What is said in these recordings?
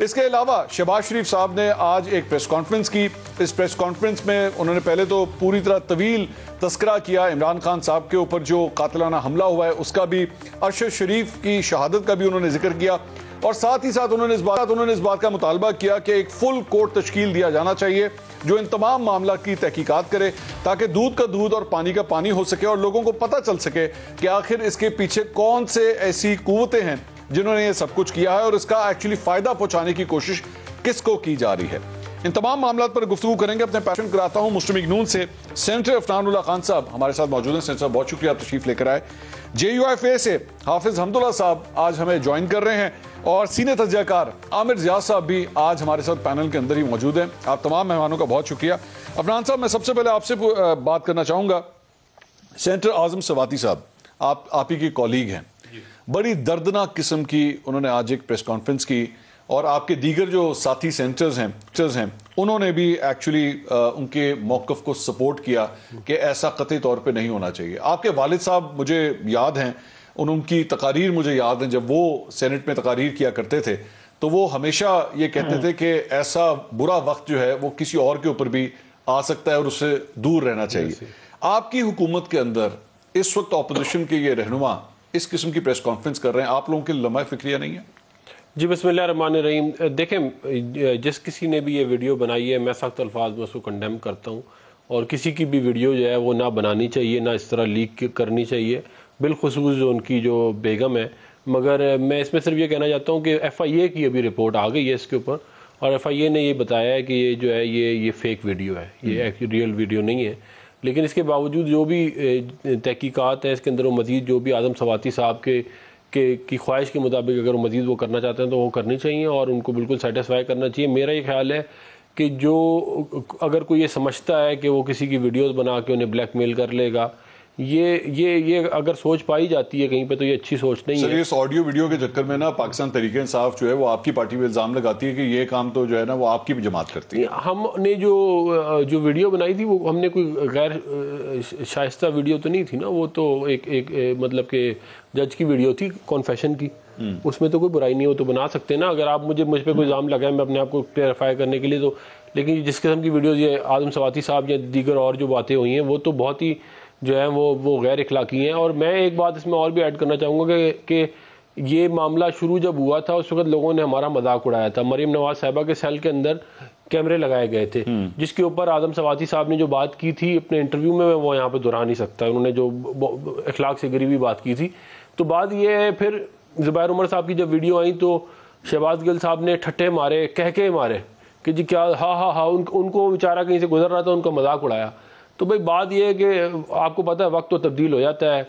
اس کے علاوہ شہباز شریف صاحب نے آج ایک پریس کانفرنس کی. اس پریس کانفرنس میں انہوں نے پہلے تو پوری طرح طویل تذکرہ کیا عمران خان صاحب کے اوپر جو قاتلانہ حملہ ہوا ہے اس کا بھی, ارشد شریف کی شہادت کا بھی انہوں نے ذکر کیا, اور ساتھ ہی ساتھ انہوں نے اس بات کا مطالبہ کیا کہ ایک فل کورٹ تشکیل دیا جانا چاہیے جو ان تمام معاملات کی تحقیقات کرے تاکہ دودھ کا دودھ اور پانی کا پانی ہو سکے اور لوگوں کو پتہ چل سکے کہ آخر اس کے پیچھے کون سے ایسی قوتیں ہیں جنہوں نے یہ سب کچھ کیا ہے اور اس کا ایکچولی فائدہ پہنچانے کی کوشش کس کو کی جا رہی ہے. ان تمام معاملات پر گفتگو کریں گے. اپنے پیشن کراتا ہوں مسلم لیگ نون سے سینیٹر عفنان اللہ خان صاحب ہمارے ساتھ موجود ہیں. سینیٹر صاحب بہت شکریہ آپ تشریف لے کر آئے. JUIFA سے حافظ حمداللہ صاحب آج ہمیں جوائن کر رہے ہیں اور سینئر تجزیہ کار عامر ضیاء صاحب بھی آج ہمارے ساتھ پینل کے اندر ہی موجود ہیں. آپ تمام مہمانوں کا بہت شکریہ. عفنان صاحب میں سب سے پہلے آپ سے بات کرنا چاہوں گا. سینیٹر اعظم سواتی صاحب آپ ہی کی کولیگ ہیں, بڑی دردناک قسم کی انہوں نے آج ایک پریس کانفرنس کی اور آپ کے دیگر جو ساتھی سینیٹرز ہیں انہوں نے بھی ایکچولی ان کے موقف کو سپورٹ کیا کہ ایسا قطعی طور پہ نہیں ہونا چاہیے. آپ کے والد صاحب مجھے یاد ہیں, ان کی تقاریر مجھے یاد ہیں, جب وہ سینٹ میں تقاریر کیا کرتے تھے تو وہ ہمیشہ یہ کہتے تھے کہ ایسا برا وقت جو ہے وہ کسی اور کے اوپر بھی آ سکتا ہے اور اس سے دور رہنا چاہیے. آپ کی حکومت کے اندر اس وقت اپوزیشن کے یہ رہنما اس قسم کی پریس کانفرنس کر رہے ہیں, آپ لوگوں کے لمحہ فکریہ نہیں ہے؟ جی بسم اللہ الرحمن الرحیم. دیکھیں جس کسی نے بھی یہ ویڈیو بنائی ہے میں سخت الفاظ میں اس کو کنڈیم کرتا ہوں, اور کسی کی بھی ویڈیو جو ہے وہ نہ بنانی چاہیے نہ اس طرح لیک کرنی چاہیے, بالخصوص جو ان کی جو بیگم ہے. مگر میں اس میں صرف یہ کہنا چاہتا ہوں کہ FIA کی ابھی رپورٹ آ گئی ہے اس کے اوپر, اور FIA نے یہ بتایا ہے کہ یہ جو ہے یہ فیک ویڈیو ہے, یہ ریئل ویڈیو نہیں ہے. لیکن اس کے باوجود جو بھی تحقیقات ہیں اس کے اندر وہ مزید جو بھی اعظم سواتی صاحب کی خواہش کے مطابق اگر وہ مزید وہ کرنا چاہتے ہیں تو وہ کرنی چاہیے اور ان کو بالکل سیٹسفائی کرنا چاہیے. میرا یہ خیال ہے کہ جو اگر کوئی یہ سمجھتا ہے کہ وہ کسی کی ویڈیوز بنا کے انہیں بلیک میل کر لے گا, یہ اگر سوچ پائی جاتی ہے کہیں پہ تو یہ اچھی سوچ نہیں ہے. سر اس آڈیو ویڈیو کے چکر میں نا پاکستان تحریک انصاف جو ہے وہ آپ کی پارٹی پہ الزام لگاتی ہے کہ یہ کام تو جو ہے نا وہ آپ کی بھی جماعت کرتی ہے. ہم نے جو ویڈیو بنائی تھی وہ ہم نے کوئی غیر شائستہ ویڈیو تو نہیں تھی نا, وہ تو ایک مطلب کہ جج کی ویڈیو تھی کانفیشن کی, اس میں تو کوئی برائی نہیں ہو تو بنا سکتے ہیں نا. اگر آپ مجھ پہ کوئی الزام لگائیں میں اپنے آپ کو کلیئرفائی کرنے کے لیے تو, لیکن جس قسم کی ویڈیوز یہ اعظم سواتی صاحب یا دیگر اور جو باتیں ہوئی ہیں وہ تو بہت ہی جو ہے وہ غیر اخلاقی ہیں. اور میں ایک بات اس میں اور بھی ایڈ کرنا چاہوں گا کہ یہ معاملہ شروع جب ہوا تھا اس وقت لوگوں نے ہمارا مذاق اڑایا تھا. مریم نواز صاحبہ کے سیل کے اندر کیمرے لگائے گئے تھے جس کے اوپر اعظم سواتی صاحب نے جو بات کی تھی اپنے انٹرویو میں وہ یہاں پہ دہرا نہیں سکتا. انہوں نے جو اخلاق سے گری ہوئی بات کی تھی. تو بات یہ ہے پھر زبیر عمر صاحب کی جب ویڈیو آئی تو شہباز گل صاحب نے ٹھٹے مارے, کہکے مارے کہ جی کیا ہاں ان کو بیچارہ کہیں سے گزر رہا تھا ان کا مذاق اڑایا. تو بھائی بات یہ ہے کہ آپ کو پتہ ہے وقت تو تبدیل ہو جاتا ہے,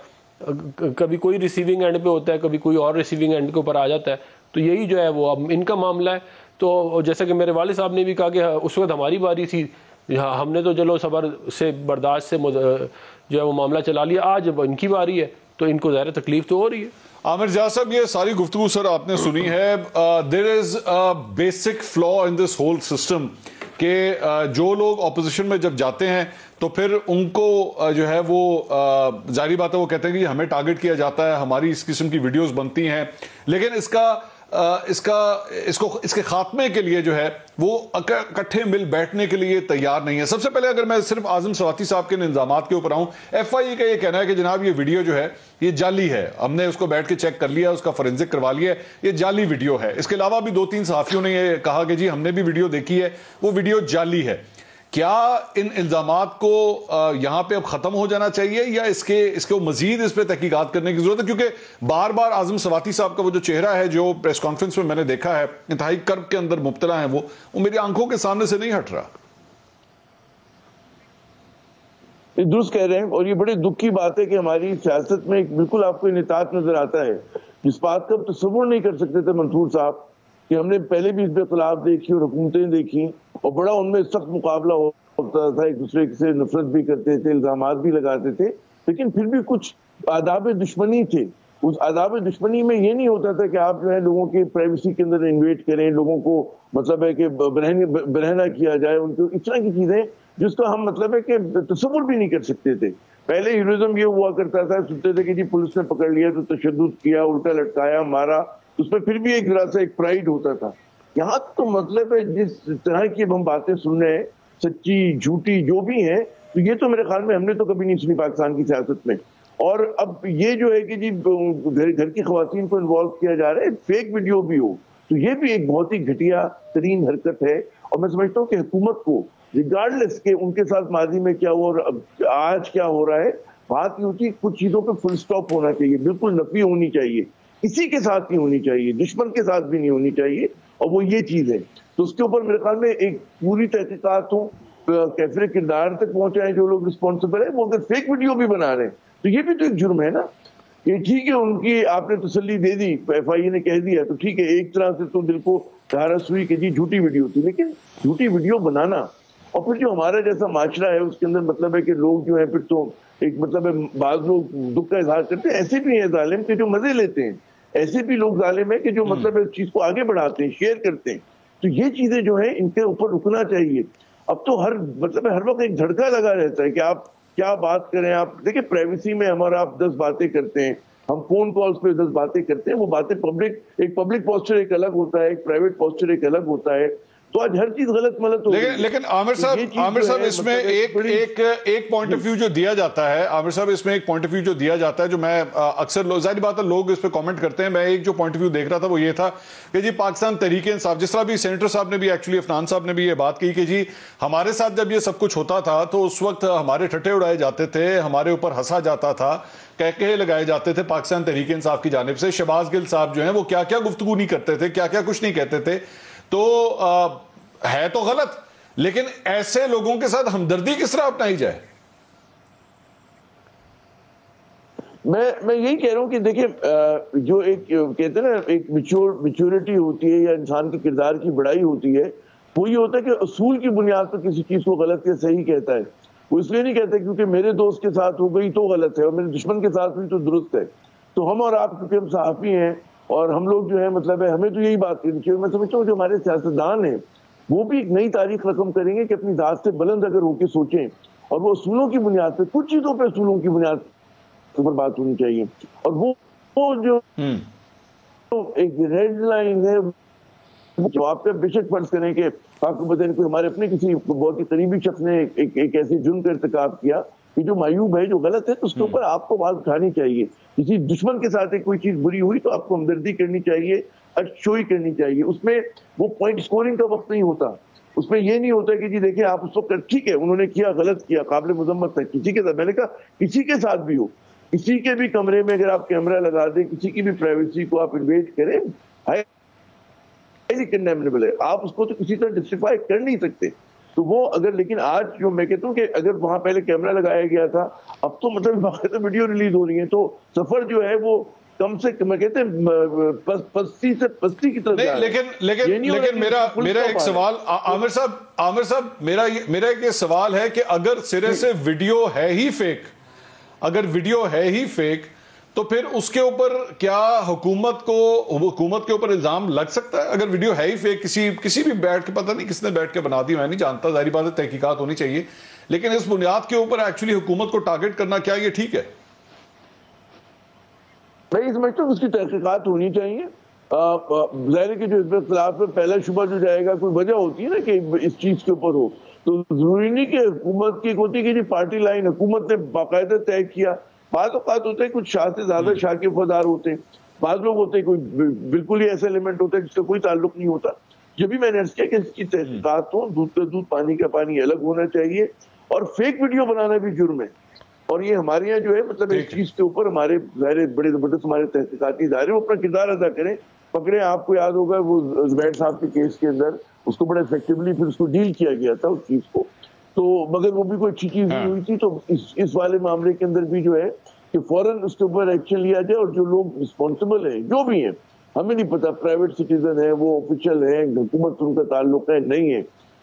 کبھی کوئی ریسیونگ اینڈ پہ ہوتا ہے کبھی کوئی اور ریسیونگ اینڈ کے اوپر آ جاتا ہے. تو یہی جو ہے وہ اب ان کا معاملہ ہے. تو جیسا کہ میرے والد صاحب نے بھی کہا کہ اس وقت ہماری باری تھی, ہم نے تو چلو صبر سے برداشت سے جو ہے وہ معاملہ چلا لیا, آج جب ان کی باری ہے تو ان کو ظاہر تکلیف تو ہو رہی ہے. عامر ضیاء صاحب یہ ساری گفتگو سر آپ نے سنی ہے. دیر از اے بیسک فلا ان دس ہول سسٹم کہ جو لوگ اپوزیشن میں جب جاتے ہیں تو پھر ان کو جو ہے وہ ظاہری بات ہے وہ کہتے ہیں کہ ہمیں ٹارگٹ کیا جاتا ہے, ہماری اس قسم کی ویڈیوز بنتی ہیں, لیکن اس کے خاتمے کے لیے جو ہے وہ اکٹھے مل بیٹھنے کے لیے تیار نہیں ہے. سب سے پہلے اگر میں صرف اعظم سواتی صاحب کے الزامات کے اوپر آؤں, FIA کا یہ کہنا ہے کہ جناب یہ ویڈیو جو ہے یہ جعلی ہے, ہم نے اس کو بیٹھ کے چیک کر لیا, اس کا فورینزک کروا لیا, یہ جعلی ویڈیو ہے. اس کے علاوہ بھی 2-3 صحافیوں نے یہ کہا کہ جی ہم نے بھی ویڈیو دیکھی ہے, وہ ویڈیو جعلی ہے. کیا ان الزامات کو یہاں پہ اب ختم ہو جانا چاہیے یا اس کو مزید اس پہ تحقیقات کرنے کی ضرورت ہے؟ کیونکہ بار بار اعظم سواتی صاحب کا وہ جو چہرہ ہے جو پریس کانفرنس میں میں نے دیکھا ہے انتہائی کرب کے اندر مبتلا ہیں, وہ میری آنکھوں کے سامنے سے نہیں ہٹ رہا. درست کہہ رہے ہیں, اور یہ بڑے دکھ کی بات ہے کہ ہماری سیاست میں بالکل آپ کو انحطاط نظر آتا ہے. اس بات کا تصور نہیں کر سکتے تھے منصور صاحب کہ ہم نے پہلے بھی اس پہ اختلاف دیکھی اور حکومتیں دیکھی اور بڑا ان میں سخت مقابلہ ہوتا تھا, ایک دوسرے سے نفرت بھی کرتے تھے, الزامات بھی لگاتے تھے, لیکن پھر بھی کچھ آداب دشمنی تھے. اس آداب دشمنی میں یہ نہیں ہوتا تھا کہ آپ جو ہے لوگوں کی پرائیویسی کے اندر انویٹ کریں, لوگوں کو مطلب ہے کہ برہنہ کیا جائے ان کو, اس طرح کی چیزیں جس کا ہم مطلب ہے کہ تصور بھی نہیں کر سکتے تھے. پہلے ہیروئزم یہ ہوا کرتا تھا, سنتے تھے کہ جی پولیس نے پکڑ لیا تو تشدد کیا, الٹا لٹکایا, مارا, اس میں پھر بھی ایک ذرا سا ایک پرائیڈ ہوتا تھا. یہاں تو مطلب ہے جس طرح کی ہم باتیں سن رہے ہیں سچی جھوٹی جو بھی ہیں تو یہ تو میرے خیال میں ہم نے تو کبھی نہیں سنی پاکستان کی سیاست میں. اور اب یہ جو ہے کہ جی گھر کی خواتین کو انوالو کیا جا رہا ہے فیک ویڈیو بھی ہو تو یہ بھی ایک بہت ہی گھٹیا ترین حرکت ہے. اور میں سمجھتا ہوں کہ حکومت کو ریگارڈلیس کہ ان کے ساتھ ماضی میں کیا ہوا اور آج کیا ہو رہا ہے بات یہ ہوتی ہے کچھ چیزوں پہ فل سٹاپ ہونا چاہیے, بالکل نفی ہونی چاہیے, کسی کے ساتھ نہیں ہونی چاہیے, دشمن کے ساتھ بھی نہیں ہونی چاہیے. اور وہ یہ چیز ہے تو اس کے اوپر میرے خیال میں ایک پوری تحقیقات ہوں کیفر کردار تک پہنچائیں جو لوگ رسپانسبل ہیں. وہ اگر فیک ویڈیو بھی بنا رہے ہیں تو یہ بھی تو ایک جرم ہے نا. کہ ٹھیک ہے ان کی آپ نے تسلی دے دی, ایف آئی اے نے کہہ دیا تو ٹھیک ہے ایک طرح سے تو دل کو دھارس ہوئی کہ جی جھوٹی ویڈیو تھی, لیکن جھوٹی ویڈیو بنانا اور پھر جو ہمارا جیسا معاشرہ ہے اس کے اندر مطلب ہے کہ لوگ جو ہیں پھر تو ایک مطلب ہے بعض لوگ دکھ کا اظہار کرتے ہیں, ایسے بھی ہیں ظالم کہ جو مزے لیتے ہیں, ایسے بھی لوگ ظالم ہیں کہ جو مطلب اس چیز کو آگے بڑھاتے ہیں شیئر کرتے ہیں. تو یہ چیزیں جو ہیں ان کے اوپر رکنا چاہیے. اب تو ہر مطلب ہر وقت ایک دھڑکا لگا رہتا ہے کہ آپ کیا بات کریں. آپ دیکھیں پرائیویسی میں ہمارا آپ 10 باتیں کرتے ہیں, ہم فون کالز پہ 10 باتیں کرتے ہیں, وہ باتیں پبلک پوسچر ایک الگ ہوتا ہے, ایک پرائیویٹ پوسچر ایک الگ ہوتا ہے. تو آج ہر چیز غلط ملت ہو گئی. لیکن عامر صاحب اس میں ایک پوائنٹ آف ویو جو دیا جاتا ہے, عامر صاحب اس میں ایک پوائنٹ آف ویو جو دیا جاتا ہے جو میں اکثر ظاہر بات ہے لوگ اس پہ کامنٹ کرتے ہیں, میں ایک جو پوائنٹ آف ویو دیکھ رہا تھا وہ یہ تھا کہ جی پاکستان تحریک انصاف, جس طرح بھی سینیٹر صاحب نے بھی ایکچولی عفنان صاحب نے بھی یہ بات کی کہ جی ہمارے ساتھ جب یہ سب کچھ ہوتا تھا تو اس وقت ہمارے ٹھٹے اڑائے جاتے تھے, ہمارے اوپر ہنسا جاتا تھا, کہے لگائے جاتے تھے پاکستان تحریک انصاف کی جانب سے. شہباز گل صاحب جو ہیں وہ کیا کیا گفتگو نہیں کرتے تھے, کیا کیا کچھ نہیں کہتے تھے. تو ہے تو غلط, لیکن ایسے لوگوں کے ساتھ ہمدردی کس طرح اپنائی جائے؟ میں یہی کہہ رہا ہوں کہ دیکھیں جو ایک کہتے ہیں نا ایک میچورٹی ہوتی ہے یا انسان کے کردار کی بڑائی ہوتی ہے, وہ یہ ہوتا ہے کہ اصول کی بنیاد پر کسی چیز کو غلط یا صحیح کہتا ہے. وہ اس لیے نہیں کہتا کیونکہ میرے دوست کے ساتھ ہو گئی تو غلط ہے اور میرے دشمن کے ساتھ ہوئی تو درست ہے. تو ہم اور آپ کیونکہ ہم صحافی ہیں اور ہم لوگ جو ہے مطلب ہے ہمیں تو یہی بات کرنی چاہیے. میں سمجھتا ہوں جو ہمارے سیاستدان ہیں وہ بھی ایک نئی تاریخ رقم کریں گے کہ اپنی ذات سے بلند اگر ہو کے سوچیں, اور وہ اصولوں کی بنیاد پہ کچھ چیزوں پہ اصولوں کی بنیاد پر بات ہونی چاہیے. اور وہ جو ایک ریڈ لائن ہے جو آپ پہ بے شک فرض کریں کہ آپ کو بتائیں کہ ہمارے اپنے کسی بہت ہی قریبی شخص نے ایک ایسے جرم کا ارتکاب کیا کہ جو معیوب ہے جو غلط ہے تو اس کے اوپر آپ کو آواز اٹھانی چاہیے. کسی دشمن کے ساتھ کوئی چیز بری ہوئی تو آپ کو ہمدردی کرنی چاہیے, اچھوئی کرنی چاہیے. اس میں وہ پوائنٹ سکورنگ کا وقت نہیں ہوتا, اس میں یہ نہیں ہوتا کہ جی دیکھیں آپ اس وقت ٹھیک ہے انہوں نے کیا غلط کیا قابل مذمت ہے کسی کے ساتھ, میں نے کہا کسی کے ساتھ بھی ہو, کسی کے بھی کمرے میں اگر آپ کیمرہ لگا دیں, کسی کی بھی پرائیویسی کو آپ انویٹ کریں, کنڈیمنیبل ہے. آپ اس کو تو کسی طرح جسٹیفائی کر نہیں سکتے. تو وہ اگر لیکن آج جو میں کہتا ہوں کہ اگر وہاں پہلے کیمرہ لگایا گیا تھا, اب تو مطلب باقاعدہ ویڈیو ریلیز ہو رہی ہے, تو سفر جو ہے وہ کم سے کم میں کہتے ہیں پستی سے پستی کی طرف. لیکن میرا ایک سوال عامر صاحب میرا ایک یہ سوال ہے کہ اگر سرے سے ویڈیو ہے ہی فیک, اگر ویڈیو ہے ہی فیک تو پھر اس کے اوپر کیا حکومت کے اوپر الزام لگ سکتا ہے؟ اگر ویڈیو ہے ہی فیک, کسی بھی بیٹھ کے, پتہ نہیں کس نے بیٹھ کے بنا دی, میں نہیں جانتا, ظاہری بات ہے تحقیقات ہونی چاہیے, لیکن اس بنیاد کے اوپر ایکچولی حکومت کو ٹارگٹ کرنا کیا یہ ٹھیک ہے؟ میں سمجھتا ہوں اس کی تحقیقات ہونی چاہیے. ظاہر ہے کہ جو اس میں اختلاف میں پہلا شبہ جو جائے گا کوئی وجہ ہوتی ہے نا کہ اس چیز کے اوپر ہو, تو ضروری نہیں کہ حکومت کی ہوتی کہ جی پارٹی لائن حکومت نے باقاعدہ طے کیا. بعض اوقات ہوتے ہیں کچھ شاہ سے زیادہ شاہ کے وفادار ہوتے ہیں, بعض لوگ ہوتے ہیں کوئی بالکل ہی ایسا ایلیمنٹ ہوتا ہے جس کا کوئی تعلق نہیں ہوتا. جب بھی میں نے عرض کیا کہ اس کی تحقیقات ہو, دودھ کا دودھ پانی کا پانی الگ ہونا چاہیے, اور فیک ویڈیو بنانا بھی جرم ہے. اور یہ ہمارے یہاں جو ہے مطلب اس چیز کے اوپر ہمارے ظاہر بڑے زبردست ہمارے تحقیقاتی ادارے وہ اپنا کردار ادا کریں, پکڑے. آپ کو یاد ہوگا وہ زبیر صاحب کے کیس کے اندر اس کو بڑا افیکٹولی پھر اس کو ڈیل کیا گیا تھا اس چیز کو, تو مگر وہ بھی کوئی اچھی چیز نہیں ہوئی تھی. تو اس والے معاملے کے اندر بھی جو ہے کہ فوراً اس کے اوپر ایکشن لیا جائے, اور جو لوگ رسپانسبل ہیں جو بھی ہیں, ہمیں نہیں پتا پرائیویٹ سٹیزن ہے, وہ آفیشل ہیں, حکومت ان کا تعلق ہے نہیں ہے,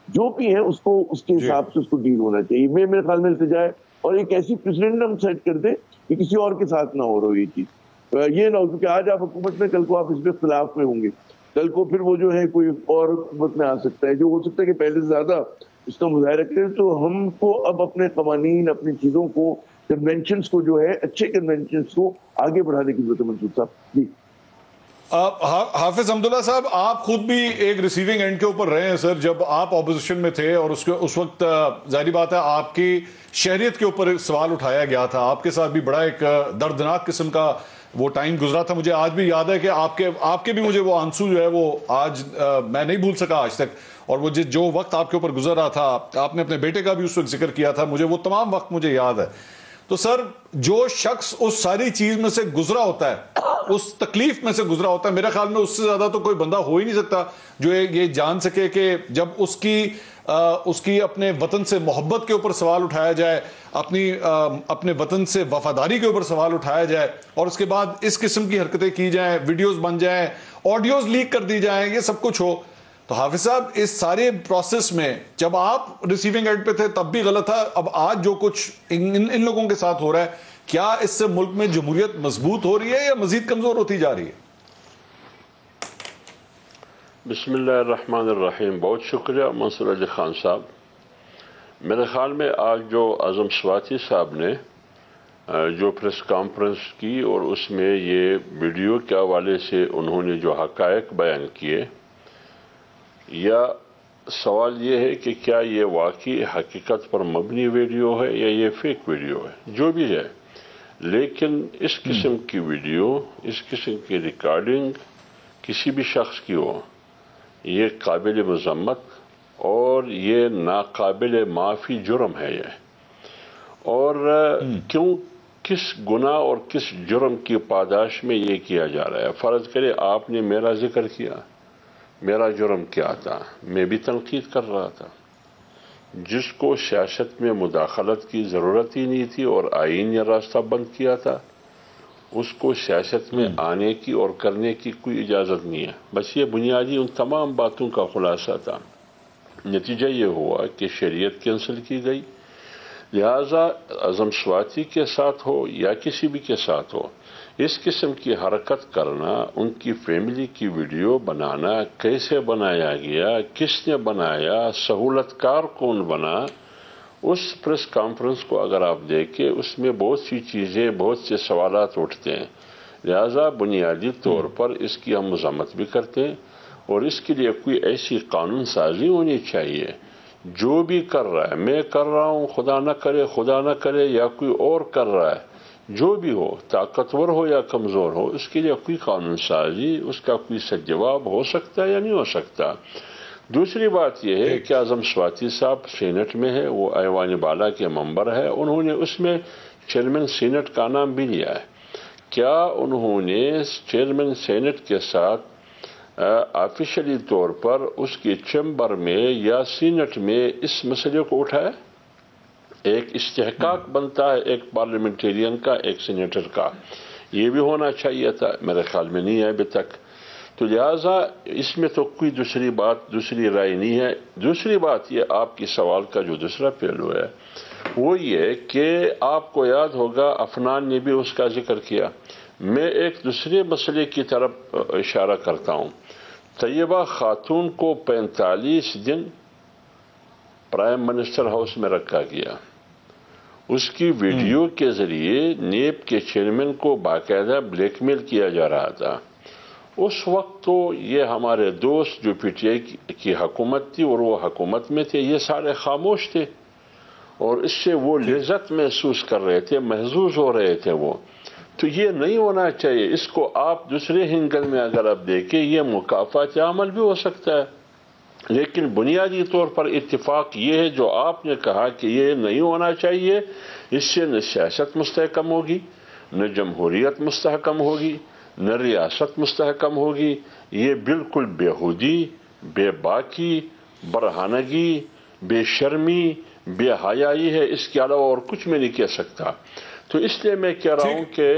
جو بھی ہے اس کو اس کے حساب سے اس کو ڈیل ہونا چاہیے. میرے خیال میں التجا ہے, اور ایک ایسی پریسیڈنٹ ہم سیٹ کر دیں کہ کسی اور کے ساتھ نہ ہو رہا یہ چیز. یہ نہ ہو کیونکہ آج آپ حکومت میں, کل کو آپ اس کے خلاف میں ہوں گے, کل کو پھر وہ جو ہے کوئی اور حکومت میں آ سکتا ہے جو ہو سکتا ہے کہ پہلے سے زیادہ اس کا مظاہرہ کرے. تو ہم کو اب اپنے قوانین, اپنی چیزوں کو, کنونشنز کو جو ہے اچھے کنونشنز کو آگے بڑھانے کی ضرورت ہے. منصور صاحب جی. حافظ حمداللہ صاحب، آپ خود بھی ایک ریسیونگ اینڈ کے اوپر رہے ہیں سر، جب آپ اپوزیشن میں تھے اور اس وقت ظاہری بات ہے آپ کی شہریت کے اوپر سوال اٹھایا گیا تھا، آپ کے ساتھ بھی بڑا ایک دردناک قسم کا وہ ٹائم گزرا تھا. مجھے آج بھی یاد ہے کہ آپ کے بھی مجھے وہ آنسو جو ہے وہ آج میں نہیں بھول سکا آج تک. اور وہ جو وقت آپ کے اوپر گزر رہا تھا، آپ نے اپنے بیٹے کا بھی اس وقت ذکر کیا تھا، مجھے وہ تمام وقت مجھے یاد ہے. تو سر، جو شخص اس ساری چیز میں سے گزرا ہوتا ہے، اس تکلیف میں سے گزرا ہوتا ہے، میرے خیال میں اس سے زیادہ تو کوئی بندہ ہو ہی نہیں سکتا جو یہ جان سکے کہ جب اس کی اپنے وطن سے محبت کے اوپر سوال اٹھایا جائے، اپنے وطن سے وفاداری کے اوپر سوال اٹھایا جائے، اور اس کے بعد اس قسم کی حرکتیں کی جائیں، ویڈیوز بن جائیں، آڈیوز لیک کر دی جائیں، یہ سب کچھ ہو. تو حافظ صاحب، اس سارے پروسیس میں جب آپ ریسیونگ اینڈ پہ تھے تب بھی غلط تھا، اب آج جو کچھ ان لوگوں کے ساتھ ہو رہا ہے، کیا اس سے ملک میں جمہوریت مضبوط ہو رہی ہے یا مزید کمزور ہوتی جا رہی ہے؟ بسم اللہ الرحمن الرحیم. بہت شکریہ منصور علی خان صاحب. میرے خیال میں آج جو اعظم سواتی صاحب نے جو پریس کانفرنس کی اور اس میں یہ ویڈیو کے حوالے سے انہوں نے جو حقائق بیان کیے، یا سوال یہ ہے کہ کیا یہ واقعی حقیقت پر مبنی ویڈیو ہے یا یہ فیک ویڈیو ہے، جو بھی ہے، لیکن اس قسم کی ویڈیو، اس قسم کی ریکارڈنگ کسی بھی شخص کی ہو، یہ قابل مذمت اور یہ ناقابل معافی جرم ہے یہ. اور کس گناہ اور کس جرم کی پاداش میں یہ کیا جا رہا ہے؟ فرض کرے آپ نے میرا ذکر کیا، میرا جرم کیا تھا؟ میں بھی تنقید کر رہا تھا. جس کو سیاست میں مداخلت کی ضرورت ہی نہیں تھی اور آئین نے راستہ بند کیا تھا، اس کو سیاست میں آنے کی اور کرنے کی کوئی اجازت نہیں ہے. بس یہ بنیادی ان تمام باتوں کا خلاصہ تھا. نتیجہ یہ ہوا کہ شریعت کینسل کی گئی. لہذا اعظم سواتی کے ساتھ ہو یا کسی بھی کے ساتھ ہو، اس قسم کی حرکت کرنا، ان کی فیملی کی ویڈیو بنانا، کیسے بنایا گیا، کس نے بنایا، سہولت کار کون بنا، اس پریس کانفرنس کو اگر آپ دیکھیں، اس میں بہت سی چیزیں، بہت سے سوالات اٹھتے ہیں. لہذا بنیادی طور پر اس کی ہم مذمت بھی کرتے ہیں، اور اس کے لیے کوئی ایسی قانون سازی ہونی چاہیے. جو بھی کر رہا ہے، میں کر رہا ہوں، خدا نہ کرے یا کوئی اور کر رہا ہے، جو بھی ہو، طاقتور ہو یا کمزور ہو، اس کے لیے کوئی قانون سازی، اس کا کوئی سد جواب ہو سکتا ہے یا نہیں ہو سکتا. دوسری بات یہ ہے کہ اعظم سواتی صاحب سینٹ میں ہے، وہ ایوان بالا کے ممبر ہے، انہوں نے اس میں چیئرمین سینٹ کا نام بھی لیا ہے. کیا انہوں نے چیئرمین سینٹ کے ساتھ آفیشلی طور پر اس کی چیمبر میں یا سینٹ میں اس مسئلے کو اٹھایا؟ ایک استحقاق بنتا ہے ایک پارلیمنٹیرین کا، ایک سینیٹر کا. یہ بھی ہونا چاہیے تھا، میرے خیال میں نہیں ہے ابھی تک. تو لہٰذا اس میں تو کوئی دوسری رائے نہیں ہے. دوسری بات یہ، آپ کی سوال کا جو دوسرا پہلو ہے وہ یہ کہ آپ کو یاد ہوگا عفنان نے بھی اس کا ذکر کیا. میں ایک دوسرے مسئلے کی طرف اشارہ کرتا ہوں. طیبہ خاتون کو 45 دن پرائم منسٹر ہاؤس میں رکھا گیا. اس کی ویڈیو کے ذریعے نیب کے چیئرمین کو باقاعدہ بلیک میل کیا جا رہا تھا. اس وقت تو یہ ہمارے دوست جو پی ٹی آئی کی حکومت تھی اور وہ حکومت میں تھے، یہ سارے خاموش تھے اور اس سے وہ لذت محسوس کر رہے تھے، محظوظ ہو رہے تھے وہ. تو یہ نہیں ہونا چاہیے. اس کو آپ دوسرے ہنگل میں اگر آپ دیکھیں، یہ مکافات عمل بھی ہو سکتا ہے، لیکن بنیادی طور پر اتفاق یہ ہے جو آپ نے کہا کہ یہ نہیں ہونا چاہیے. اس سے نہ سیاست مستحکم ہوگی، نہ جمہوریت مستحکم ہوگی، نہ ریاست مستحکم ہوگی. یہ بالکل بیہودی، بے باکی، برہانگی، بے شرمی، بے حیائی ہے. اس کے علاوہ اور کچھ میں نہیں کہہ سکتا. تو اس لیے میں کہہ رہا ہوں کہ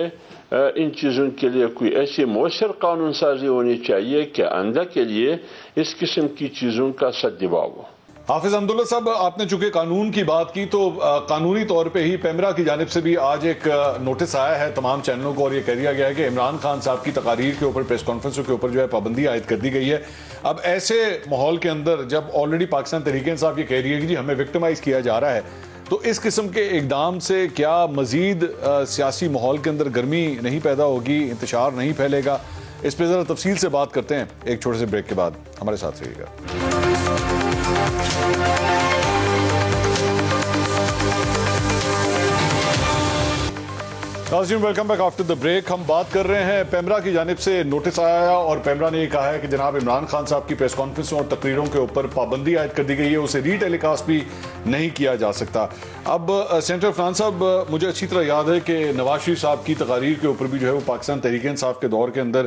ان چیزوں کے لیے کوئی ایسی مؤثر قانون سازی ہونی چاہیے کہ آئندہ کے لیے اس قسم کی چیزوں کا سد جواب ہو. حافظ حمداللہ صاحب، آپ نے چونکہ قانون کی بات کی تو قانونی طور پہ ہی پیمرا کی جانب سے بھی آج ایک نوٹس آیا ہے تمام چینلوں کو، اور یہ کہہ دیا گیا ہے کہ عمران خان صاحب کی تقاریر کے اوپر، پریس کانفرنسوں کے اوپر جو ہے پابندی عائد کر دی گئی ہے. اب ایسے ماحول کے اندر جب آلریڈی پاکستان تحریک انصاف یہ کہہ رہی ہے کہ جی ہمیں وکٹمائز کیا جا رہا ہے، تو اس قسم کے اقدام سے کیا مزید سیاسی ماحول کے اندر گرمی نہیں پیدا ہوگی، انتشار نہیں پھیلے گا؟ اس پہ ذرا تفصیل سے بات کرتے ہیں ایک چھوٹے سے بریک کے بعد. ہمارے ساتھ رہیے گا. ناظرین welcome back after the break. ہم بات کر رہے ہیں پیمرا کی جانب سے نوٹس آیا اور پیمرا نے یہ کہا ہے کہ جناب عمران خان صاحب کی پریس کانفرنسوں اور تقریروں کے اوپر پابندی عائد کر دی گئی ہے, اسے ری ٹیلی کاسٹ بھی نہیں کیا جا سکتا. اب سینیٹر عفنان صاحب, مجھے اچھی طرح یاد ہے کہ نواز شریف صاحب کی تقاریر کے اوپر بھی جو ہے وہ پاکستان تحریک انصاف کے دور کے اندر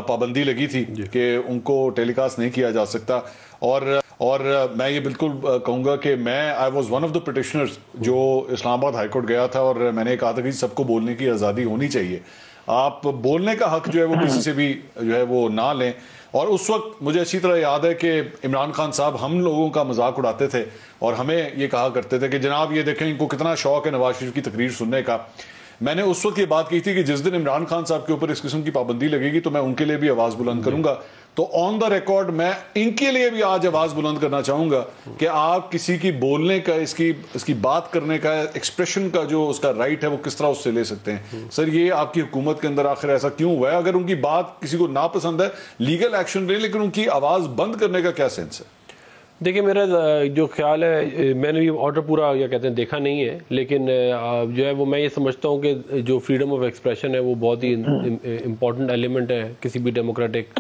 پابندی لگی تھی کہ ان کو ٹیلی کاسٹ نہیں کیا جا سکتا. اور میں یہ بالکل کہوں گا کہ میں I was one of the petitioners جو اسلام آباد ہائی کورٹ گیا تھا, اور میں نے کہا تھا کہ سب کو بولنے کی آزادی ہونی چاہیے, آپ بولنے کا حق جو ہے وہ کسی سے بھی جو ہے وہ نہ لیں. اور اس وقت مجھے اچھی طرح یاد ہے کہ عمران خان صاحب ہم لوگوں کا مذاق اڑاتے تھے اور ہمیں یہ کہا کرتے تھے کہ جناب یہ دیکھیں ان کو کتنا شوق ہے نواز شریف کی تقریر سننے کا. میں نے اس وقت یہ بات کی تھی کہ جس دن عمران خان صاحب کے اوپر اس قسم کی پابندی لگے گی تو میں ان کے لیے بھی آواز بلند کروں گا. تو آن دا ریکارڈ میں ان کے لیے بھی آج آواز بلند کرنا چاہوں گا کہ آپ کسی کی بولنے کا, اس کی بات کرنے کا, ایکسپریشن کا جو اس کا رائٹ ہے وہ کس طرح اس سے لے سکتے ہیں. سر یہ آپ کی حکومت کے اندر آخر ایسا کیوں ہوا ہے؟ اگر ان کی بات کسی کو ناپسند ہے لیگل ایکشن لے, لیکن ان کی آواز بند کرنے کا کیا سینس ہے؟ دیکھیں میرا جو خیال ہے, میں نے یہ آرڈر پورا کیا کہتے ہیں دیکھا نہیں ہے, لیکن جو ہے وہ میں یہ سمجھتا ہوں کہ جو فریڈم آف ایکسپریشن ہے وہ بہت ہی امپورٹنٹ ایلیمنٹ ہے کسی بھی ڈیموکریٹک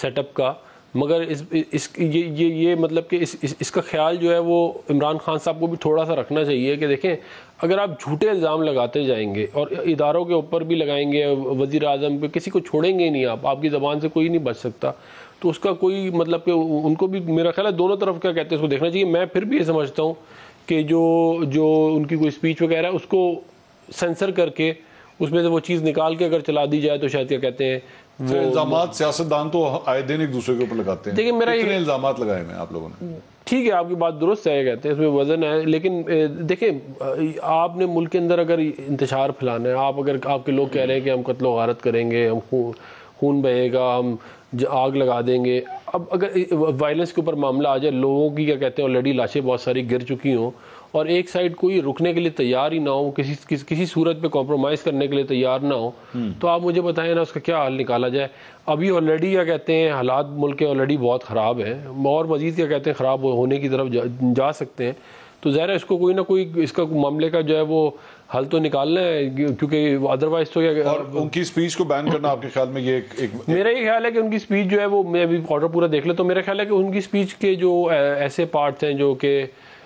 سیٹ اپ کا. مگر یہ مطلب کہ اس کا خیال جو ہے وہ عمران خان صاحب کو بھی تھوڑا سا رکھنا چاہیے کہ دیکھیں اگر آپ جھوٹے الزام لگاتے جائیں گے اور اداروں کے اوپر بھی لگائیں گے, وزیر اعظم پہ, کسی کو چھوڑیں گے ہی نہیں, آپ کی زبان سے کوئی نہیں بچ سکتا, تو اس کا کوئی مطلب کہ ان کو بھی میرا خیال ہے دونوں طرف کیا کہتے ہیں اس کو دیکھنا چاہیے. میں پھر بھی یہ سمجھتا ہوں کہ جو ان کی کوئی اسپیچ وغیرہ ہے اس کو سینسر کر کے اس میں سے وہ چیز نکال کے اگر چلا دی جائے تو شاید کیا کہتے ہیں وہ الزامات سیاستدان تو آئے دن ایک دوسرے کے اوپر لگاتے ہیں. دیکھیں میرا کتنے الزامات لگائے ہیں آپ لوگوں نے؟ ٹھیک ہے آپ کی بات درست ہے, کہتے ہیں اس میں وزن ہے, لیکن دیکھیں آپ نے ملک کے اندر اگر انتشار پھیلانا ہے, آپ کے لوگ کہہ رہے ہیں کہ ہم قتل و غارت کریں گے, ہم خون بہے گا, ہم آگ لگا دیں گے. اب اگر وائلنس کے اوپر معاملہ آ جائے, لوگوں کی کیا کہتے ہیں آلریڈی لاشیں بہت ساری گر چکی ہوں اور ایک سائڈ کوئی رکنے کے لیے تیار ہی نہ ہو, کسی صورت پہ کمپرومائز کرنے کے لیے تیار نہ ہو, تو آپ مجھے بتائیں نا اس کا کیا حل نکالا جائے. ابھی آلریڈی کیا کہتے ہیں حالات ملک کے آلریڈی بہت خراب ہیں اور مزید کیا کہتے ہیں خراب ہونے کی طرف جا سکتے ہیں, تو ظاہر ہے اس کو کوئی نہ کوئی اس کا معاملے کا جو ہے وہ حل تو نکالنا ہے, کیونکہ ادروائز تو اور ان کی اسپیچ کو بین کرنا آپ کے خیال میں یہ میرا یہ خیال ہے کہ ان کی اسپیچ جو ہے وہ, میں ابھی آرڈر پورا دیکھ لیں تو میرا خیال ہے کہ ان کی اسپیچ کے جو ایسے پارٹس ہیں جو کہ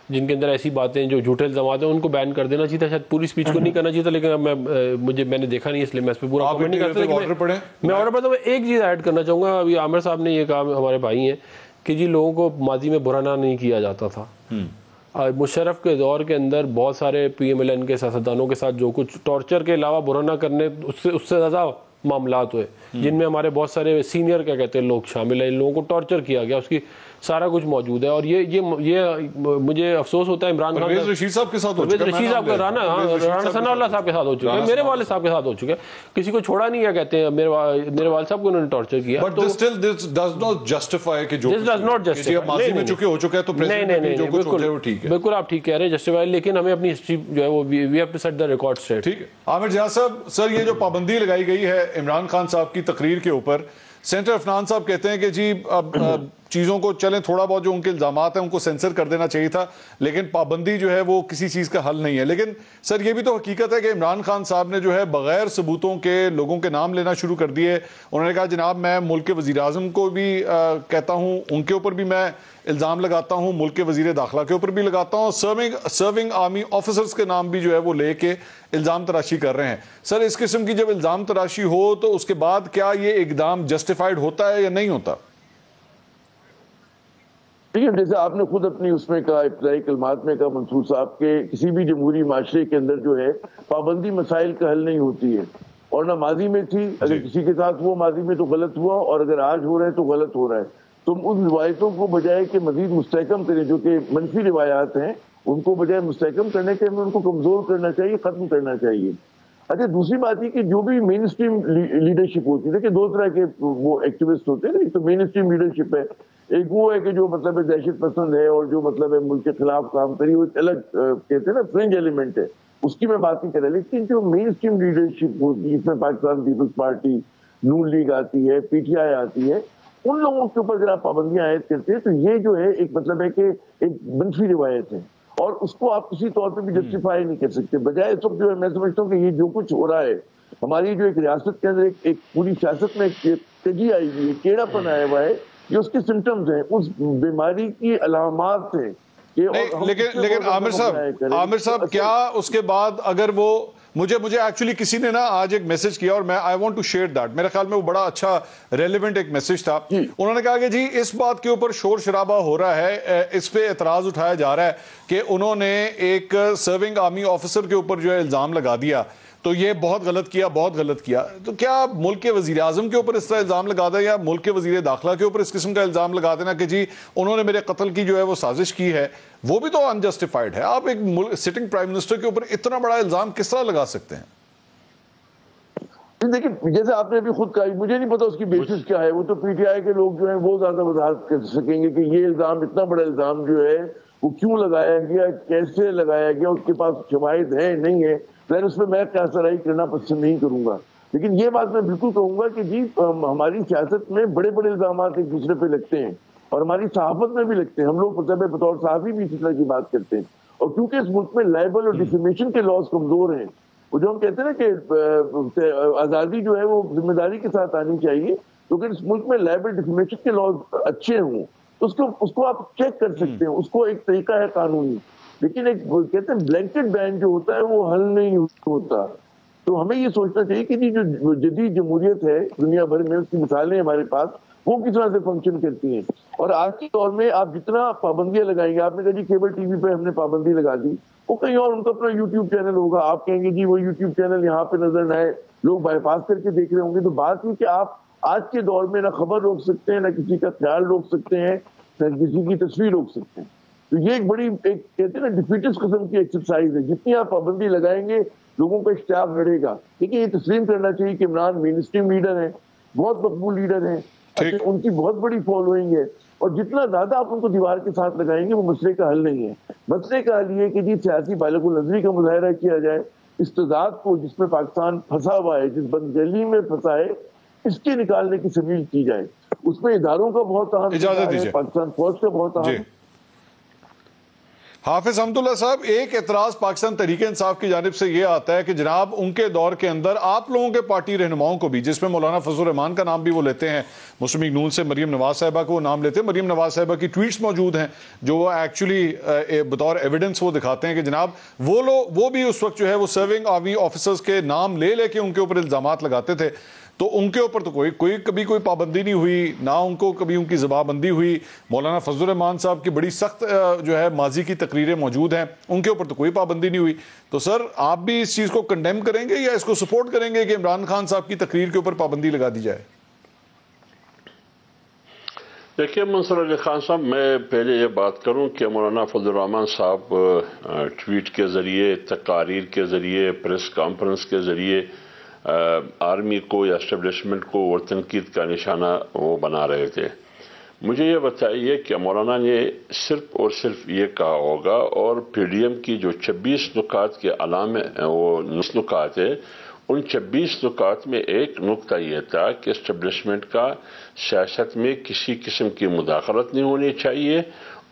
جن کے اندر ایسی باتیں جو جھوٹے الزامات ہیں ان کو بین کر دینا چاہیے. شاید پوری اسپیچ کو نہیں کرنا چاہیے تھا, لیکن میں نے دیکھا نہیں اس لیے میں اس پہ پورا کمنٹ نہیں کرتا. میں آرڈر پڑھتا ہوں. ایک چیز ایڈ کرنا چاہوں گا, ابھی عامر صاحب نے یہ کہا, ہمارے بھائی ہیں, کہ جی لوگوں کو ماضی میں برا نہیں کیا جاتا تھا. مشرف کے دور کے اندر بہت سارے پی ایم ایل این کے سیاستدانوں کے ساتھ جو کچھ ٹارچر کے علاوہ برا نہ کرنے اس سے زیادہ معاملات ہوئے, جن میں ہمارے بہت سارے سینئر کیا کہتے ہیں لوگ شامل ہیں, ان لوگوں کو ٹارچر کیا گیا, اس کی سارا کچھ موجود ہے. اور یہ مجھے افسوس ہوتا ہے عمران خان رشید صاحب کے ساتھ, رشید صاحب کا رانا ثناء اللہ صاحب کے ساتھ ہو چکا ہے, میرے والد صاحب کے ساتھ ہو چکا ہے, کسی کو چھوڑا نہیں ہے, کہتے ہیں میرے والد صاحب کو انہوں نے ٹارچر کیا. But this still does not justify کہ جو ماضی میں چکے ہو چکا ہے تو نہیں جو کچھ ہوتا ہے وہ ٹھیک ہے. بالکل آپ ٹھیک کہہ رہے ہیں, جسٹیفائی, لیکن ہمیں اپنی ہسٹری جو ہے وہ we have to set the record straight. ٹھیک ہے. عامر جہاں صاحب, سر یہ جو پابندی لگائی گئی ہے عمران خان صاحب کی تقریر کے اوپر, سینیٹر عفنان صاحب کہتے ہیں کہ جی اب چیزوں کو چلیں تھوڑا بہت جو ان کے الزامات ہیں ان کو سینسر کر دینا چاہیے تھا, لیکن پابندی جو ہے وہ کسی چیز کا حل نہیں ہے. لیکن سر یہ بھی تو حقیقت ہے کہ عمران خان صاحب نے جو ہے بغیر ثبوتوں کے لوگوں کے نام لینا شروع کر دیے. انہوں نے کہا جناب میں ملک کے وزیر اعظم کو بھی کہتا ہوں, ان کے اوپر بھی میں الزام لگاتا ہوں, ملک کے وزیر داخلہ کے اوپر بھی لگاتا ہوں, سرونگ آرمی آفیسرز کے نام بھی جو ہے وہ لے کے الزام تراشی کر رہے ہیں. سر اس قسم کی جب الزام تراشی ہو تو اس کے بعد کیا یہ اقدام جسٹیفائڈ ہوتا ہے یا نہیں ہوتا؟ جیسے آپ نے خود اپنی اس میں کہا, ابتدائی کلمات میں کہا منصور صاحب, کے کسی بھی جمہوری معاشرے کے اندر جو ہے پابندی مسائل کا حل نہیں ہوتی ہے, اور نہ ماضی میں تھی. اگر کسی کے ساتھ وہ ماضی میں تو غلط ہوا, اور اگر آج ہو رہا ہے تو غلط ہو رہا ہے. تم ان روایتوں کو بجائے کہ مزید مستحکم کریں, جو کہ منفی روایات ہیں, ان کو بجائے مستحکم کرنے کے ہمیں ان کو کمزور کرنا چاہیے, ختم کرنا چاہیے. اچھا دوسری بات یہ کہ جو بھی مین اسٹریم لیڈرشپ ہوتی ہے, کہ دو طرح کے وہ ایکٹیوسٹ ہوتے ہیں. ایک تو مین اسٹریم لیڈرشپ ہے, ایک وہ ہے کہ جو مطلب ہے دہشت پسند ہے اور جو مطلب ہے ملک کے خلاف کام کری, وہ ایک الگ کہتے ہیں نا فرنج ایلیمنٹ ہے, اس کی میں بات نہیں کر رہا. لیکن جو مین اسٹریم لیڈرشپ ہوتی ہے, جس میں پاکستان پیپلز پارٹی, نون لیگ آتی ہے, پی ٹی آئی آتی ہے, ان لوگوں کے اوپر اگر آپ پابندیاں عائد کرتے ہیں تو یہ جو ہے ایک مطلب ہے کہ ایک منفی روایت ہے, اور اس کو آپ کسی طور پہ بھی جسٹیفائی نہیں کر سکتے. بجائے اس وقت جو ہے میں سمجھتا ہوں کہ یہ جو کچھ ہو رہا ہے, ہماری جو ایک ریاست کے اندر ایک پوری سیاست میں ایک تیزی آئی ہوئی ہے, کیڑا پن آیا ہوا ہے, یہ اس کے سمٹمز ہیں, اس بیماری کی علامات ہیں. لیکن عامر صاحب کیا اس کے بعد اگر وہ مجھے ایکچولی کسی نے نا آج ایک میسج کیا, اور میں I want to share that, میرے خیال میں وہ بڑا اچھا ریلیونٹ ایک میسج تھا. انہوں نے کہا کہ جی اس بات کے اوپر شور شرابہ ہو رہا ہے, اس پہ اعتراض اٹھایا جا رہا ہے کہ انہوں نے ایک سرونگ آرمی آفیسر کے اوپر جو ہے الزام لگا دیا, تو یہ بہت غلط کیا. تو کیا ملک کے وزیر اعظم کے اوپر اس طرح الزام لگا دیں, یا ملک کے وزیر داخلہ کے اوپر اس قسم کا الزام لگا دینا کہ جی انہوں نے میرے قتل کی جو ہے وہ سازش کی ہے, وہ بھی تو انجسٹیفائڈ ہے. آپ ایک سٹنگ پرائم منسٹر کے اوپر اتنا بڑا الزام کس طرح لگا سکتے ہیں؟ دیکھیں, جیسے آپ نے ابھی خود کہا, مجھے نہیں پتا اس کی بیسس کیا ہے, وہ تو پی ٹی آئی کے لوگ جو ہیں وہ زیادہ وضاحت کر سکیں گے کہ یہ الزام, اتنا بڑا الزام جو ہے وہ کیوں لگایا گیا, کیسے لگایا گیا, اس کے پاس شواہد ہے نہیں ہے. اس پہ میں کیا سرائی کرنا پسند نہیں کروں گا, لیکن یہ بات میں بالکل کہوں گا کہ جی ہماری سیاست میں بڑے بڑے الزامات ایک دوسرے پہ لگتے ہیں, اور ہماری صحافت میں بھی لگتے ہیں. ہم لوگ بطور صحافی بھی اسی طرح کی بات کرتے ہیں, اور کیونکہ اس ملک میں لائبل اور ڈیفیمیشن کے لاز کمزور ہیں, وہ جو ہم کہتے ہیں نا کہ آزادی جو ہے وہ ذمہ داری کے ساتھ آنی چاہیے, تو اگر اس ملک میں لائبل ڈیفیمیشن کے لاز اچھے ہوں تو اس کو آپ چیک کر سکتے ہیں, اس کو ایک طریقہ ہے قانونی. لیکن ایک کہتے ہیں بلینکٹ بین جو ہوتا ہے وہ حل نہیں ہوتا. تو ہمیں یہ سوچنا چاہیے کہ جو جدید جمہوریت ہے دنیا بھر میں, اس کی مثالیں ہمارے پاس, وہ کس طرح سے فنکشن کرتی ہیں. اور آج کے دور میں آپ جتنا پابندیاں لگائیں گے, آپ نے کہا جی کیبل ٹی وی پہ ہم نے پابندی لگا دی, وہ کہیں اور ان کا اپنا یوٹیوب چینل ہوگا, آپ کہیں گے جی وہ یوٹیوب چینل یہاں پہ نظر نہ آئے, لوگ بائی پاس کر کے دیکھ رہے ہوں گے. تو بات یہ کہ آپ آج کے دور میں نہ خبر روک سکتے ہیں, نہ کسی کا خیال روک سکتے ہیں, نہ کسی کی تصویر روک سکتے ہیں. تو یہ ایک بڑی کہتے ہیں نا ڈیفیٹس قسم کی ایکسرسائز ہے. جتنی آپ پابندی لگائیں گے لوگوں کا اشتیاق بڑھے گا. دیکھیے یہ تسلیم کرنا چاہیے کہ عمران مین اسٹریم لیڈر ہیں, بہت مقبول لیڈر ہیں, ان کی بہت بڑی فالوئنگ ہے, اور جتنا زیادہ آپ ان کو دیوار کے ساتھ لگائیں گے وہ مسئلے کا حل نہیں ہے. مسئلے کا حل یہ کہ جی سیاسی بالغ النظری کا مظاہرہ کیا جائے, استضاد کو جس میں پاکستان پھنسا ہوا ہے, جس بندگلی میں پھنسا ہے, اس کے نکالنے کی سبیل کی جائے. اس میں اداروں کا بہت اہم ہے, پاکستان فوج کا بہت اہم. حافظ حمداللہ صاحب, ایک اعتراض پاکستان تحریک انصاف کی جانب سے یہ آتا ہے کہ جناب ان کے دور کے اندر آپ لوگوں کے پارٹی رہنماؤں کو بھی, جس میں مولانا فضل الرحمان کا نام بھی وہ لیتے ہیں, مسلم لیگ نون سے مریم نواز صاحبہ کو وہ نام لیتے ہیں, مریم نواز صاحبہ کی ٹویٹس موجود ہیں جو وہ ایکچولی بطور ایویڈنس وہ دکھاتے ہیں کہ جناب وہ بھی اس وقت جو ہے وہ سرونگ آرمی آفیسرز کے نام لے کے ان کے اوپر الزامات لگاتے تھے. تو ان کے اوپر تو کبھی کوئی پابندی نہیں ہوئی, نہ ان کو کبھی ان کی زبان بندی ہوئی. مولانا فضل الرحمان صاحب کی بڑی سخت جو ہے ماضی کی تقریریں موجود ہیں, ان کے اوپر تو کوئی پابندی نہیں ہوئی. تو سر آپ بھی اس چیز کو کنڈیم کریں گے یا اس کو سپورٹ کریں گے کہ عمران خان صاحب کی تقریر کے اوپر پابندی لگا دی جائے؟ دیکھیے منصور علی خان صاحب, میں پہلے یہ بات کروں کہ مولانا فضل الرحمان صاحب ٹویٹ کے ذریعے, تقاریر کے ذریعے, پریس کانفرنس کے ذریعے آرمی کو یا اسٹیبلشمنٹ کو اور تنقید کا نشانہ وہ بنا رہے تھے. مجھے یہ بتائیے کہ مولانا نے صرف اور صرف یہ کہا ہوگا, اور پی ڈی ایم کی جو 26 نکات کے علامے وہ نکات ہے, ان 26 نکات میں ایک نقطہ یہ تھا کہ اسٹیبلشمنٹ کا سیاست میں کسی قسم کی مداخلت نہیں ہونی چاہیے,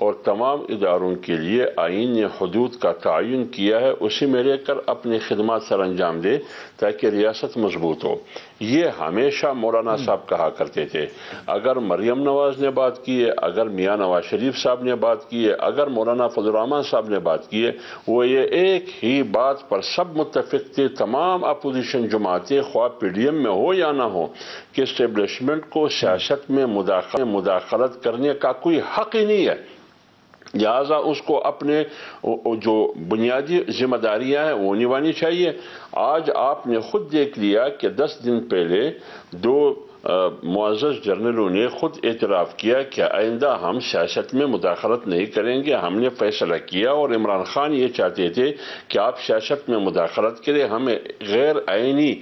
اور تمام اداروں کے لیے آئین نے حدود کا تعین کیا ہے, اسی میں رہ کر اپنی خدمات سر انجام دے تاکہ ریاست مضبوط ہو. یہ ہمیشہ مولانا صاحب کہا کرتے تھے. اگر مریم نواز نے بات کی ہے, اگر میاں نواز شریف صاحب نے بات کی ہے, اگر مولانا فضل الرحمان صاحب نے بات کی ہے, وہ یہ ایک ہی بات پر سب متفق تھے, تمام اپوزیشن جماعتیں خواہ پی ڈی ایم میں ہو یا نہ ہو, کہ اسٹیبلشمنٹ کو سیاست میں مداخلت کرنے کا کوئی حق ہی نہیں ہے. لہٰذا اس کو اپنے جو بنیادی ذمہ داریاں ہیں وہ نبھانی چاہیے. آج آپ نے خود دیکھ لیا کہ 10 دن پہلے 2 معزز جرنلوں نے خود اعتراف کیا کہ آئندہ ہم سیاست میں مداخلت نہیں کریں گے, ہم نے فیصلہ کیا. اور عمران خان یہ چاہتے تھے کہ آپ سیاست میں مداخلت کریں, ہمیں غیر آئینی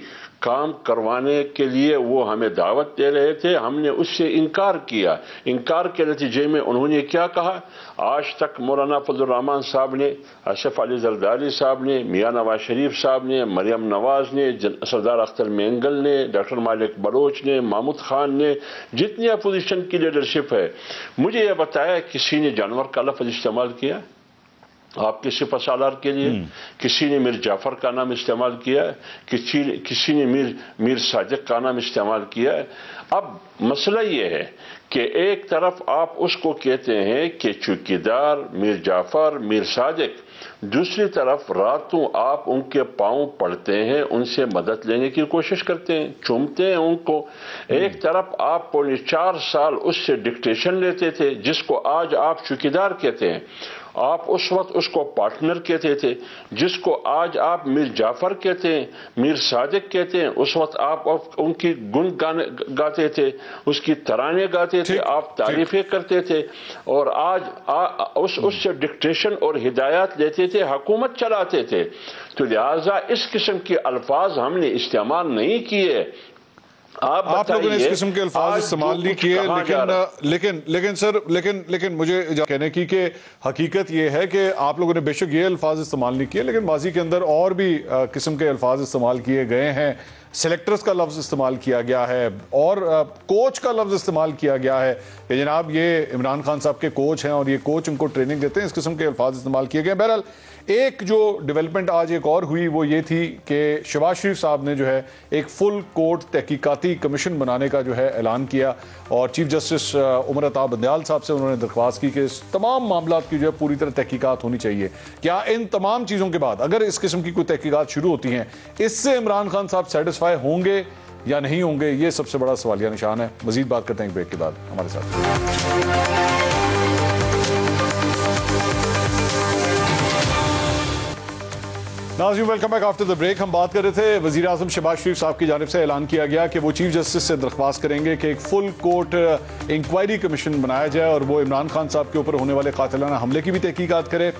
کام کروانے کے لیے وہ ہمیں دعوت دے رہے تھے، ہم نے اس سے انکار کیا۔ انکار کے نتیجے میں انہوں نے کیا کہا؟ آج تک مولانا فضل الرحمان صاحب نے، اشرف علی زرداری صاحب نے، میاں نواز شریف صاحب نے، مریم نواز نے، سردار اختر مینگل نے، ڈاکٹر مالک بلوچ نے، محمود خان نے، جتنی اپوزیشن کی لیڈرشپ ہے، مجھے یہ بتایا کسی نے جانور کا لفظ استعمال کیا آپ کے سپہ سالار کے لیے؟ کسی نے میر جعفر کا نام استعمال کیا؟ کسی نے میر صادق کا نام استعمال کیا؟ اب مسئلہ یہ ہے کہ ایک طرف آپ اس کو کہتے ہیں کہ چوکیدار میر جعفر، میر صادق، دوسری طرف راتوں آپ ان کے پاؤں پڑتے ہیں، ان سے مدد لینے کی کوشش کرتے ہیں، چومتے ہیں ان کو۔ ایک طرف آپ پونے 4 سال اس سے ڈکٹیشن لیتے تھے، جس کو آج آپ چوکیدار کہتے ہیں، آپ اس وقت اس کو پارٹنر کہتے تھے، جس کو آج آپ میر جعفر کہتے ہیں، میر صادق کہتے ہیں، اس وقت آپ ان کی گن گاتے تھے، اس کی ترانے گاتے تھے، آپ تعریفیں کرتے تھے، اور آج اس سے ڈکٹیشن اور ہدایات لیتے تھے، حکومت چلاتے تھے۔ تو لہٰذا اس قسم کے الفاظ ہم نے استعمال نہیں کیے۔ آپ لوگوں نے اس قسم کے الفاظ استعمال نہیں کیے، لیکن مجھے کہنے کی کہ حقیقت یہ ہے کہ آپ لوگوں نے بے شک یہ الفاظ استعمال نہیں کیے، لیکن ماضی کے اندر اور بھی قسم کے الفاظ استعمال کیے گئے ہیں۔ سلیکٹرز کا لفظ استعمال کیا گیا ہے اور کوچ کا لفظ استعمال کیا گیا ہے کہ جناب یہ عمران خان صاحب کے کوچ ہیں اور یہ کوچ ان کو ٹریننگ دیتے ہیں، اس قسم کے الفاظ استعمال کیے گئے۔ بہرحال ایک جو ڈیولپمنٹ آج ایک اور ہوئی وہ یہ تھی کہ شہباز شریف صاحب نے جو ہے ایک فل کورٹ تحقیقاتی کمیشن بنانے کا جو ہے اعلان کیا، اور چیف جسٹس عمر عطا بندیال صاحب سے انہوں نے درخواست کی کہ اس تمام معاملات کی جو ہے پوری طرح تحقیقات ہونی چاہیے۔ کیا ان تمام چیزوں کے بعد اگر اس قسم کی کوئی تحقیقات شروع ہوتی ہیں، اس سے عمران خان صاحب سیٹسفائی ہوں گے یا نہیں ہوں گے؟ یہ سب سے بڑا سوالیہ نشان ہے۔ مزید بات کرتے ہیں ایک بریک کے بعد، ہمارے ساتھ۔ ناظرین welcome back after the break. ہم بات کر رہے تھے وزیر اعظم شہباز شریف صاحب کی جانب سے اعلان کیا گیا کہ وہ چیف جسٹس سے درخواست کریں گے کہ ایک فل کورٹ انکوائری کمیشن بنایا جائے اور وہ عمران خان صاحب کے اوپر ہونے والے قاتلانہ حملے کی بھی تحقیقات کرے۔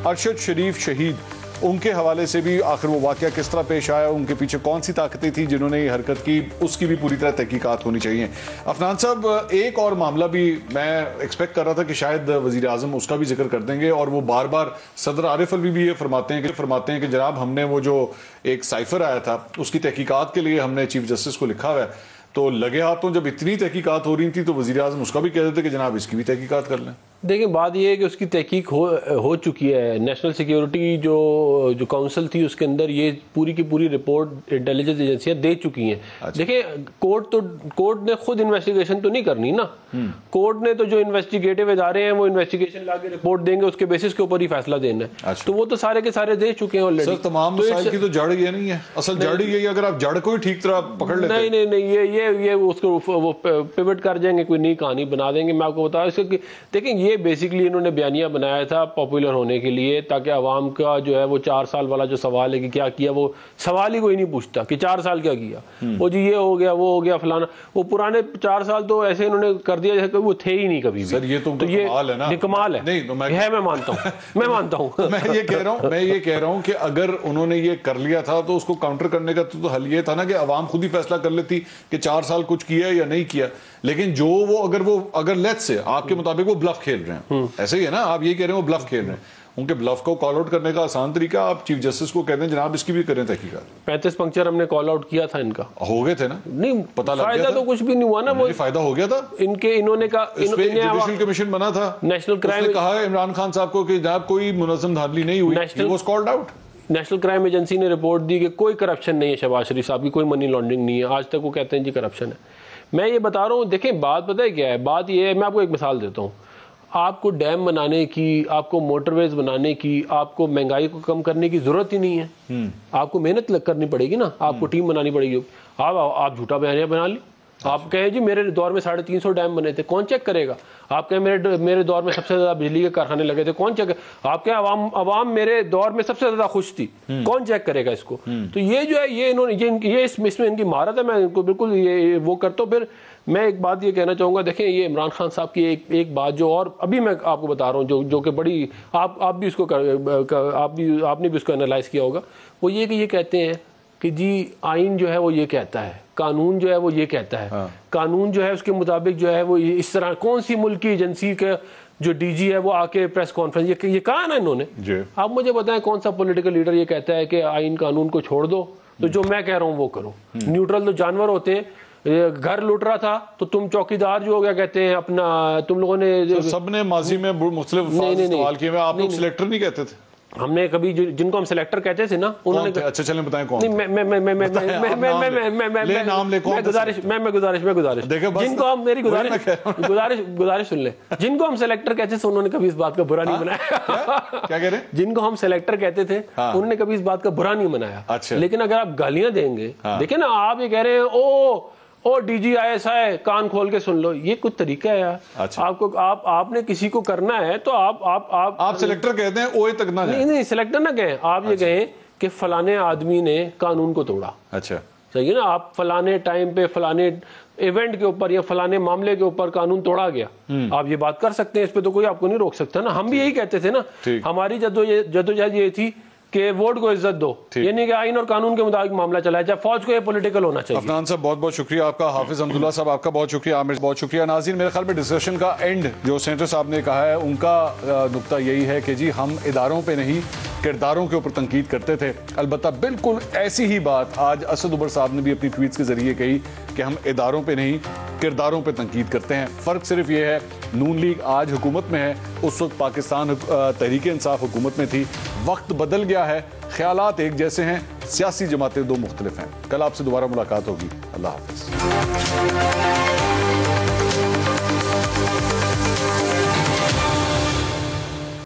ارشد شریف شہید، ان کے حوالے سے بھی آخر وہ واقعہ کس طرح پیش آیا، ان کے پیچھے کون سی طاقتیں تھیں جنہوں نے یہ حرکت کی، اس کی بھی پوری طرح تحقیقات ہونی چاہیے۔ عفنان صاحب، ایک اور معاملہ بھی میں ایکسپیکٹ کر رہا تھا کہ شاید وزیر اعظم اس کا بھی ذکر کر دیں گے، اور وہ بار بار صدر عارف الوی بھی یہ فرماتے ہیں کہ جناب ہم نے وہ جو ایک سائفر آیا تھا اس کی تحقیقات کے لیے ہم نے چیف جسٹس کو لکھا ہوا ہے، تو لگے ہاتھوں جب اتنی تحقیقات ہو رہی تھی تو وزیر اعظم اس کا بھی کہہ دیتے کہ جناب اس کی بھی تحقیقات کر لیں۔ دیکھیں بات یہ ہے کہ اس کی تحقیق ہو چکی ہے۔ نیشنل سیکیورٹی جو کونسل تھی اس کے اندر یہ پوری کی پوری رپورٹ انٹیلیجنس ایجنسیاں دے چکی ہیں۔ دیکھیں کورٹ نے خود انویسٹیگیشن تو نہیں کرنی نا، کورٹ نے تو جو انویسٹیگیٹو ادارے ہیں وہ انویسٹیگیشن لا کے رپورٹ دیں گے، اس کے بیسس کے اوپر ہی فیصلہ دینا ہے، تو وہ تو سارے کے سارے دے چکے ہیں آلریڈی۔ سر تمام مسائل کی تو جڑ یہ نہیں ہے، اصل جڑ یہ اگر آپ جڑ کو ہی ٹھیک طرح پکڑ لیتے نہیں یہ اس کو وہ پیوٹ کر جائیں گے، کوئی نئی کہانی بنا دیں گے۔ میں آپ کو بتا دیکھیں یہ بیسکلی انہوں نے بیانیہ بنایا تھا پاپولر ہونے کے لیے، تاکہ عوام کا جو ہے وہ 4 سال والا جو سوال ہے کہ کیا کیا، وہ سوال ہی کوئی نہیں پوچھتا کہ 4 سال کیا کیا، وہ جی یہ ہو گیا وہ ہو گیا فلانا۔ وہ پرانے 4 سال تو ایسے انہوں نے کر دیا جیسے وہ تھے ہی نہیں کبھی بھی۔ سر یہ تو کمال ہے نا، کمال ہے، میں مانتا ہوں میں مانتا ہوں میں یہ کہہ رہا ہوں کہ اگر انہوں نے یہ کر لیا تھا تو اس کو کاؤنٹر کرنے کا تو حل یہ تھا نا کہ عوام خود ہی فیصلہ کر لیتی کہ 4 سال کچھ کیا یا نہیں کیا۔ لیکن جو اگر لیٹ سے آپ کے مطابق وہ بلف کھیل رہے ہیں، ایسے ہی ہے نا، آپ یہ کہہ رہے ہیں وہ بلف کھیل رہے ہیں، ان کے بلف کو کال آؤٹ کرنے کا آسان طریقہ آپ چیف جسٹس کو کہتے ہیں جناب اس کی بھی کریں تحقیقات۔ 35 پنکچر ہم نے کال آؤٹ کیا تھا، ان کا ہو گئے تھے نا، نہیں پتہ لگ گیا فائدہ تو کچھ بھی نہیں ہوا نا، وہ فائدہ ہو گیا تھا انہوں نے کہا جوڈیشل کمیشن بنا تھا، نیشنل کرائم نے کہا ہے عمران خان صاحب کو کہ جناب کوئی منظم دھاندلی نہیں ہوئی، he was called out. National crime agency نے رپورٹ دی کہ کوئی کرپشن نہیں ہے شہباز شریف صاحب کی، کوئی منی لانڈرنگ نہیں ہے، آج تک وہ کہتے ہیں جی کرپشن ہے۔ میں یہ بتا رہا ہوں، دیکھیں بات پتہ ہے کیا ہے، بات یہ ہے، میں آپ کو ایک مثال دیتا ہوں، آپ کو ڈیم بنانے کی، آپ کو موٹر ویز بنانے کی، آپ کو مہنگائی کو کم کرنے کی ضرورت ہی نہیں ہے، آپ کو محنت کرنی پڑے گی نا، آپ کو ٹیم بنانی پڑے گی۔ آپ جھوٹا بیانیہ بنا لیں، آپ کہیں جی میرے دور میں 350 ڈیم بنے تھے، کون چیک کرے گا؟ آپ کہیں میرے دور میں سب سے زیادہ بجلی کے کارخانے لگے تھے، کون چیک؟ آپ کہیں عوام میرے دور میں سب سے زیادہ خوش تھی، کون چیک کرے گا اس کو؟ تو یہ جو ہے یہ اس میں ان کی مہارت ہے، میں ان کو بالکل یہ وہ کرتا ہوں۔ پھر میں ایک بات یہ کہنا چاہوں گا، دیکھیں یہ عمران خان صاحب کی ایک بات جو اور ابھی میں آپ کو بتا رہا ہوں جو کہ بڑی آپ بھی اس کو آپ نے بھی اس کو انالائز کیا ہوگا، وہ یہ کہ یہ کہتے ہیں کہ جی آئین جو ہے وہ یہ کہتا ہے, قانون جو ہے وہ یہ کہتا ہے, قانون جو ہے اس کے مطابق جو ہے وہ اس طرح, کون سی ملک کی ایجنسی کا جو ڈی جی ہے وہ آ کے پریس کانفرنس یہ کہا نا انہوں نے. آپ مجھے بتائیں کون سا پولیٹیکل لیڈر یہ کہتا ہے کہ آئین قانون کو چھوڑ دو, تو جو میں کہہ رہا ہوں وہ کرو. نیوٹرل تو جانور ہوتے ہیں. گھر لوٹ رہا تھا تو تم چوکیدار جو ہو گیا کہتے ہیں اپنا, تم لوگوں نے سب نے ماضی میں مختلف استعمال کیے. آپ لوگ سلیکٹر نہیں کہتے تھے؟ ہم نے کبھی جن کو ہم سلیکٹر کہتے تھے نا انہوں نے, اچھا چلیں بتائیں کون. گزارش جن کو ہم, میری گزارش سن لیں, جن کو ہم سلیکٹر کہتے تھے انہوں نے کبھی اس بات کا برا نہیں منایا. کیا کہہ رہے ہیں؟ جن کو ہم سلیکٹر کہتے تھے انہوں نے کبھی اس بات کا برا نہیں منایا. لیکن اگر آپ گالیاں دیں گے, دیکھیں نا آپ یہ کہہ رہے ہیں O D G I S I, کان کھول کے سن لو, یہ کچھ طریقہ ہے یار. آپ کو آپ نے کسی کو کرنا ہے تو آپ سلیکٹر کہتے ہیں اوے تک نہ جائیں. نہیں سلیکٹر نہ کہیں, آپ یہ کہیں کہ فلانے آدمی نے قانون کو توڑا. اچھا صحیح ہے نا, آپ فلانے ٹائم پہ فلانے ایونٹ کے اوپر یا فلانے معاملے کے اوپر قانون توڑا گیا, آپ یہ بات کر سکتے ہیں, اس پہ تو کوئی آپ کو نہیں روک سکتا نا. ہم بھی یہی کہتے تھے نا, ہماری جدوجہد یہ تھی کہ ووٹ کو عزت دو, یہ نہیں کہ آئین اور قانون کے مطابق معاملہ چلایا جائے, فوج کو یہ پولیٹیکل ہونا چاہیے. عفنان صاحب بہت بہت شکریہ آپ کا, حافظ حمداللہ صاحب آپ کا بہت شکریہ, عامر بہت شکریہ. ناظرین میرے خیال میں ڈسکشن کا اینڈ جو سینیٹر صاحب نے کہا ہے ان کا نقطہ یہی ہے کہ جی ہم اداروں پہ نہیں کرداروں کے اوپر تنقید کرتے تھے. البتہ بالکل ایسی ہی بات آج اسد عمر صاحب نے بھی اپنی ٹویٹس کے ذریعے کہی کہ ہم اداروں پہ نہیں کرداروں پہ تنقید کرتے ہیں. فرق صرف یہ ہے نون لیگ آج حکومت میں ہے, اس وقت پاکستان تحریک انصاف حکومت میں تھی. وقت بدل گیا ہے, خیالات ایک جیسے ہیں, سیاسی جماعتیں دو مختلف ہیں. کل آپ سے دوبارہ ملاقات ہوگی. اللہ حافظ.